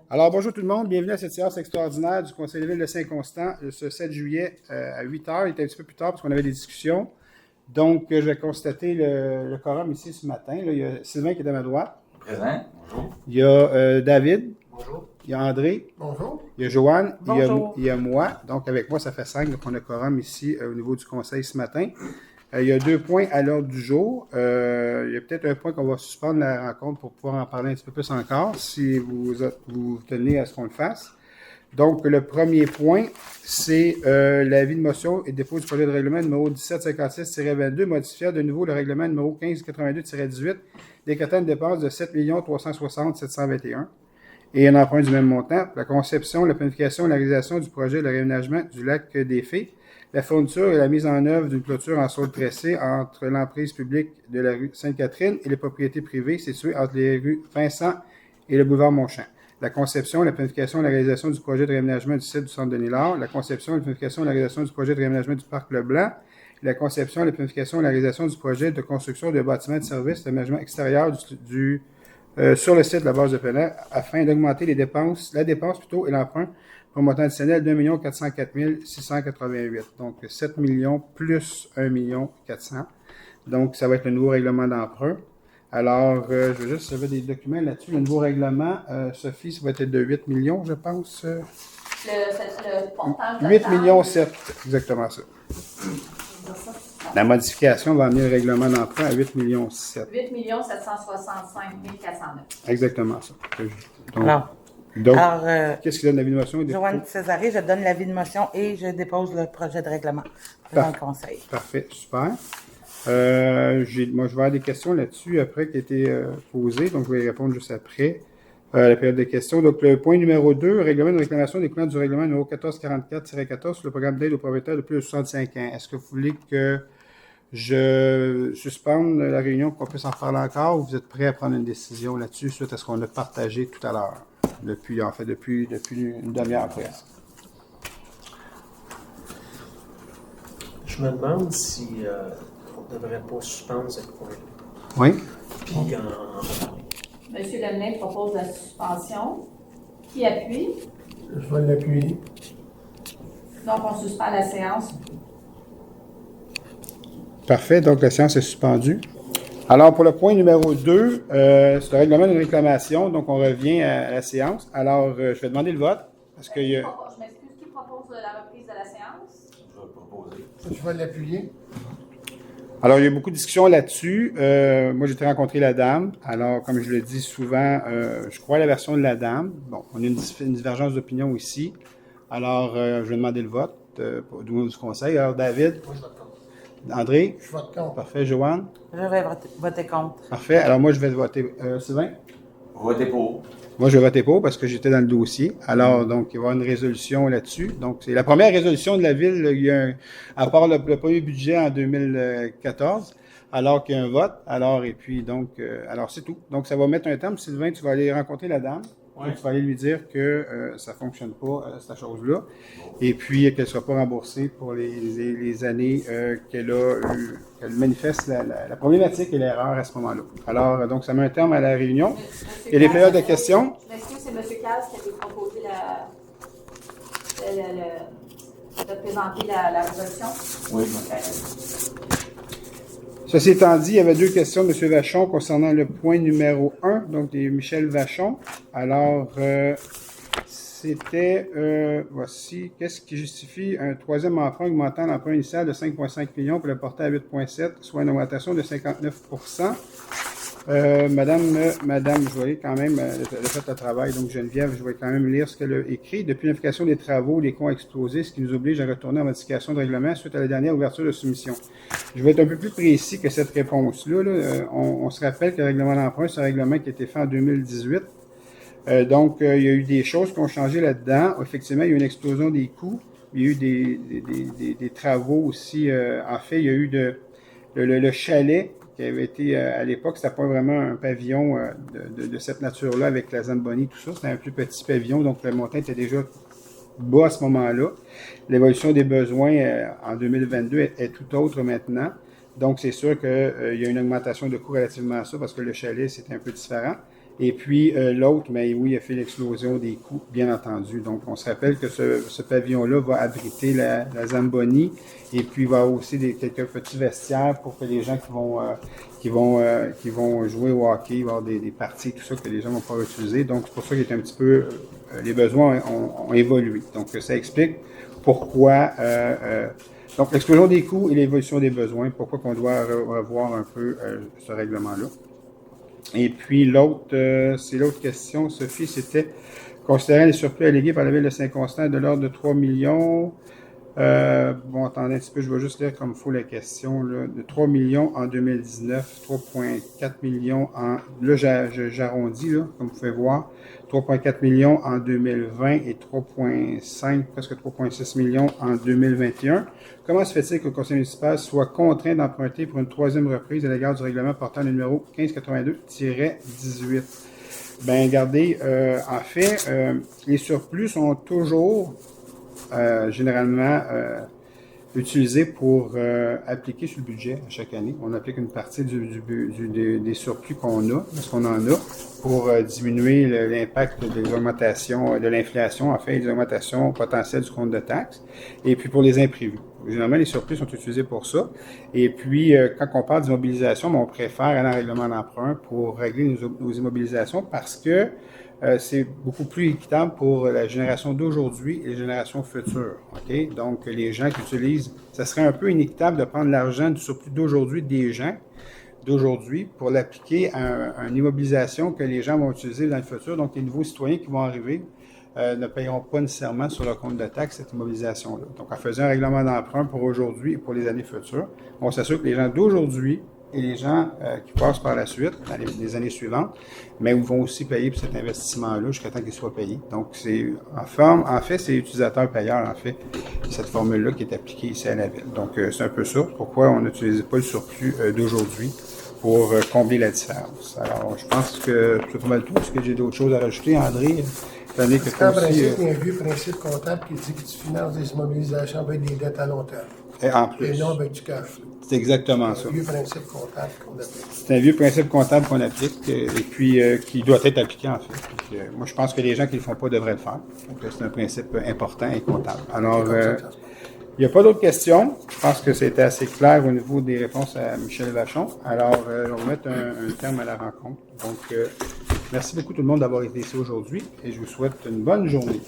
Alors, bonjour tout le monde, bienvenue à cette séance extraordinaire du Conseil de ville de Saint-Constant ce 7 juillet à 8 heures. Il était un petit peu plus tard parce qu'on avait des discussions. Donc, je vais constater le quorum ici ce matin. Là, il y a Sylvain qui est à ma droite. Présent. Bonjour. Il y a David. Bonjour. Il y a André. Bonjour. Il y a Joanne. Bonjour. Il y a moi. Donc, avec moi, ça fait 5. Donc, on a quorum ici au niveau du Conseil ce matin. Il y a 2 points à l'ordre du jour. Il y a peut-être un point qu'on va suspendre la rencontre pour pouvoir en parler un petit peu plus encore, si vous tenez à ce qu'on le fasse. Donc, le premier point, c'est l'avis de motion et dépôt du projet de règlement numéro 1756-22, modifiant de nouveau le règlement numéro 1582-18, décrétant une dépense de 7 360 721 et un emprunt du même montant, la conception, la planification et la réalisation du projet de réaménagement du lac des Fées, la fourniture et la mise en œuvre d'une clôture en sol tressé entre l'emprise publique de la rue Sainte-Catherine et les propriétés privées situées entre les rues Vincent et le boulevard Montchamp. La conception, la planification et la réalisation du projet de réaménagement du site du Centre Denis-Laure, la conception, la planification et la réalisation du projet de réaménagement du Parc Leblanc, la conception, la planification et la réalisation du projet de construction de bâtiments de services d'aménagement extérieur sur le site de la base de Penel afin d'augmenter la dépense et l'emprunt pour un montant additionnel d'1 404 688. Donc, 7 millions plus 1 400 000. Donc, ça va être le nouveau règlement d'emprunt. Alors, je vais juste sauver des documents là-dessus. Le nouveau règlement, Sophie, ça va être de 8 millions, je pense. Le montant total. 8 millions 7, exactement ça. La modification va amener le règlement d'emprunt à 8 millions 7. 8 765 409. Exactement ça. Donc, Alors, qu'est-ce qui donne l'avis de motion? Joanne Césaré, je donne l'avis de motion et je dépose le projet de règlement devant le Conseil. Parfait, super. Moi, je vais avoir des questions là-dessus après qui ont été posées, donc je vais y répondre juste après la période de questions. Donc, le point numéro 2, règlement de réclamation découlant du règlement numéro 1444-14 sur le programme d'aide aux propriétaires de plus de 65 ans. Est-ce que vous voulez que je suspende la réunion pour qu'on puisse en parler encore ou vous êtes prêts à prendre une décision là-dessus suite à ce qu'on a partagé tout à l'heure? Depuis une demi-heure presque. Je me demande si on ne devrait pas suspendre cette point-là. Oui. Puis en reparler. Monsieur Lemay propose la suspension. Qui appuie? Je vais l'appuyer. Donc, on suspend la séance. Parfait, donc la séance est suspendue. Alors, pour le point numéro 2, c'est le règlement d'une réclamation, donc on revient à la séance. Alors, je vais demander le vote, parce que... Je m'excuse, qui propose la reprise de la séance? Je vais proposer. Je vais l'appuyer. Alors, il y a eu beaucoup de discussions là-dessus. Moi, j'ai été rencontrer la dame. Alors, comme je le dis souvent, je crois à la version de la dame. Bon, on a une divergence d'opinion ici. Alors, je vais demander le vote du conseil. Alors, David? Moi, je vote contre. André? Je vote contre. Parfait. Joanne? Je vais voter contre. Parfait. Alors, moi, je vais voter. Sylvain? Votez pour. Moi, je vais voter pour parce que j'étais dans le dossier. Alors, donc, il va y avoir une résolution là-dessus. Donc, c'est la première résolution de la ville. Il y a à part le premier budget en 2014, alors qu'il y a un vote. Alors, et puis, donc, alors c'est tout. Donc, ça va mettre un terme. Sylvain, tu vas aller rencontrer la dame. Oui. Tu vas aller lui dire que ça ne fonctionne pas, cette chose-là. Et puis, qu'elle ne sera pas remboursée pour les années qu'elle manifeste la problématique et l'erreur à ce moment-là. Alors, donc, ça met un terme à la réunion. Il y a des périodes de questions. Je m'excuse, c'est M. Casse qui a été proposé de présenter la résolution. Oui. Ceci étant dit, il y avait 2 questions de M. Vachon concernant le point numéro 1, donc de Michel Vachon. Alors, c'était, voici, qu'est-ce qui justifie un troisième emprunt augmentant l'emprunt initial de 5,5 millions pour le porter à 8,7, soit une augmentation de 59 Madame, je vais quand même, elle a fait le travail, donc Geneviève, je vais quand même lire ce qu'elle a écrit. Depuis l'application des travaux, les coûts ont explosé, ce qui nous oblige à retourner en modification de règlement suite à la dernière ouverture de soumission. Je vais être un peu plus précis que cette réponse-là. On se rappelle que le règlement d'emprunt, c'est un règlement qui a été fait en 2018. Donc, il y a eu des choses qui ont changé là-dedans. Effectivement, il y a eu une explosion des coûts. Il y a eu des travaux aussi. En fait, il y a eu le chalet qui avait été, à l'époque, c'était pas vraiment un pavillon de cette nature-là avec la Zamboni, tout ça. C'était un plus petit pavillon, donc le montant était déjà bas à ce moment-là. L'évolution des besoins en 2022 est tout autre maintenant. Donc, c'est sûr qu'il y a une augmentation de coût relativement à ça parce que le chalet, c'est un peu différent. Et puis l'autre, mais oui, il a fait l'explosion des coûts, bien entendu. Donc, on se rappelle que ce pavillon-là va abriter la Zamboni et puis il va avoir aussi quelques petits vestiaires pour que les gens qui vont jouer au hockey, il va y avoir des parties, tout ça que les gens vont pouvoir utiliser. Donc, c'est pour ça qu'il est un petit peu, les besoins ont évolué. Donc, ça explique pourquoi, donc l'explosion des coûts et l'évolution des besoins, pourquoi qu'on doit revoir un peu ce règlement-là. Et puis c'est l'autre question, Sophie, c'était considérant les surplus allégués par la Ville de Saint-Constant de l'ordre de 3 millions. Bon, attendez un petit peu, je vais juste lire comme il faut la question. Là, de 3 millions en 2019, 3,4 millions en... Là, j'arrondis, là, comme vous pouvez voir. 3,4 millions en 2020 et 3,5, presque 3,6 millions en 2021. Comment se fait-il que le conseil municipal soit contraint d'emprunter pour une troisième reprise à l'égard du règlement portant le numéro 1582-18? Bien, regardez, en fait, les surplus sont toujours généralement utilisés pour appliquer sur le budget à chaque année. On applique une partie des surplus qu'on a, parce qu'on en a, pour diminuer l'impact des augmentations, de l'inflation, en fait, des augmentations potentielles du compte de taxes, et puis pour les imprévus. Généralement, les surplus sont utilisés pour ça. Et puis, quand on parle d'immobilisation, on préfère aller en règlement d'emprunt pour régler nos immobilisations parce que c'est beaucoup plus équitable pour la génération d'aujourd'hui et la génération future. Okay? Donc, les gens qui utilisent, ça serait un peu inéquitable de prendre l'argent du surplus d'aujourd'hui des gens d'aujourd'hui pour l'appliquer à une immobilisation que les gens vont utiliser dans le futur. Donc, les nouveaux citoyens qui vont arriver ne paieront pas nécessairement sur leur compte de taxe cette immobilisation-là. Donc, en faisant un règlement d'emprunt pour aujourd'hui et pour les années futures, on s'assure que les gens d'aujourd'hui et les gens qui passent par la suite, dans les années suivantes, mais ils vont aussi payer pour cet investissement-là jusqu'à temps qu'il soit payé. Donc, c'est en fait, c'est utilisateur-payeur, en fait, cette formule-là qui est appliquée ici à la Ville. Donc, c'est un peu ça. Pourquoi on n'utilise pas le surplus d'aujourd'hui pour combler la différence. Alors, je pense que c'est pas mal tout. Est-ce que j'ai d'autres choses à rajouter, André? En principe, il y a un vieux principe comptable qui dit que tu finances des immobilisations avec des dettes à long terme. Et en plus. Et non avec du cash. C'est exactement ça. C'est un vieux principe comptable qu'on applique. C'est un vieux principe comptable qu'on applique et puis qui doit être appliqué en fait. Puis, moi, je pense que les gens qui ne le font pas devraient le faire. Donc, c'est un principe important et comptable. Alors, il n'y a pas d'autres questions. Je pense que c'était assez clair au niveau des réponses à Michel Vachon. Alors, on va mettre un terme à la rencontre. Donc, merci beaucoup tout le monde d'avoir été ici aujourd'hui et je vous souhaite une bonne journée.